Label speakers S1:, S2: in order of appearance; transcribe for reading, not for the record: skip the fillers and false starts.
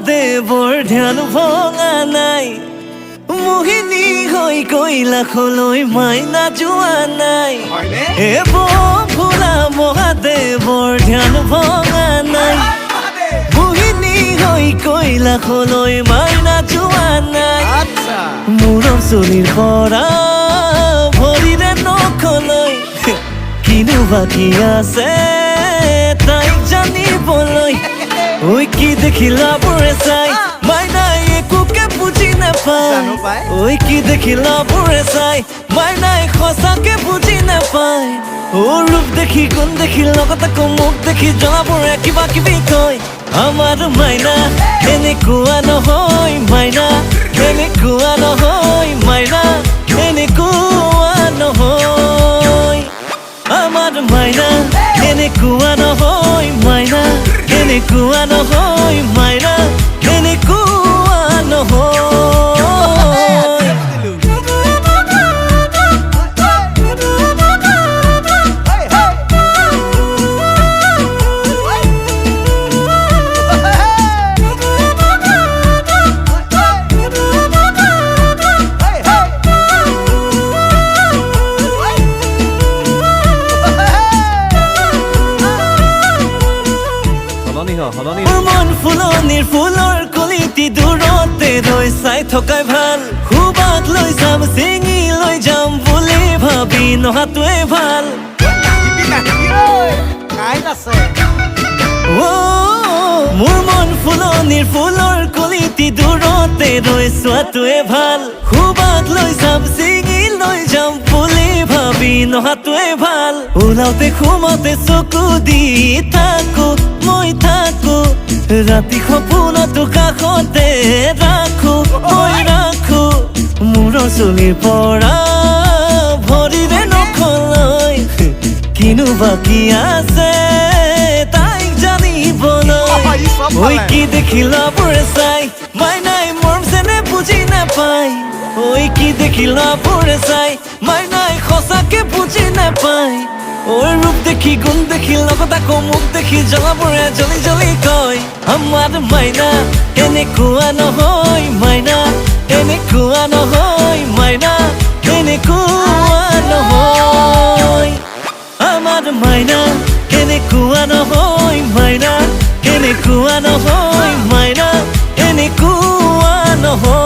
S1: দেৱৰ ধ্যান ভঙা নাই মোহিনী হৈ কৈলাশলৈ মাইনা যোৱা নাই হে ভোলা মহাদেৱৰ ধ্যান ভঙা নাই মোহিনী হৈ কৈলাশলৈ মাইনা যোৱা নাই মূৰৰ চুলিৰ পৰা ভৰিৰে নখলৈ কিনো বাকী আছে তাইক জানিবলৈ ঐ কি দেখিলা বুঢ়ে চাই মাইনাই একোকে বুজি নাপায় ঐ কি দেখিলা বুঢ়ে চাই মাইনাই সঁচাকে বুজি নাপায় ও ৰূপ দেখি কোন দেখি লগত আকৌ মোক দেখি জনাবোৰে কিবা কিবি কয় আমাৰ মাইনা এনেকুৱা নহয় মাইনা এনেকুৱা নহয় মাইনা এনেকুৱা নহয় আমাৰ মাইনা এনেকুৱা নহয় মাইনা এনেকুৱা নহয় মাইনা এনেকুৱা নহয় মন ফুলনিৰ ফুলৰ কলিটি দূৰতে ৰৈ চাই থকাই ভাল খুবাক লৈ যাম চিঙি লৈ যাম বুলি ভাবি নহাটোৱে ভাল মোৰ মন ফুলনিৰ ফুলৰ কলিটি দূৰতে ৰৈ চোৱাটোৱে ভাল খুবাক লৈ যাম চিঙি লৈ যাম বুলি ভাবি নহাটোৱে ভাল ওলাওতে সোমাওতে চকু দি থাকো মই থাকো ৰাতি সপোনতো কাষতে ৰাখো মই ৰাখো মূৰৰ চুলিৰ পৰা ভৰিৰে নখলৈ কিনো বাকী আছে তাইক জানিবলৈ ঐ কি দেখিলা বুঢ়ে চাই মাইনাই মৰম যেনে বুজি নাপায় ঐ কি দেখিলা বুঢ়ে চাই মাইনাই সঁচাকে বুজি নাপায় ঐ ৰূপ দেখি গুণ দেখি লগত আকৌ মোক দেখি জলাবোৰে জ্বলি জ্বলি কয় আমাৰ মাইনা এনেকুৱা নহয় মাইনা এনেকুৱা নহয় মাইনা এনেকুৱা নহয় আমাৰ মাইনা এনেকুৱা নহয় মাইনা এনেকুৱা নহয় মাইনা এনেকুৱা নহয়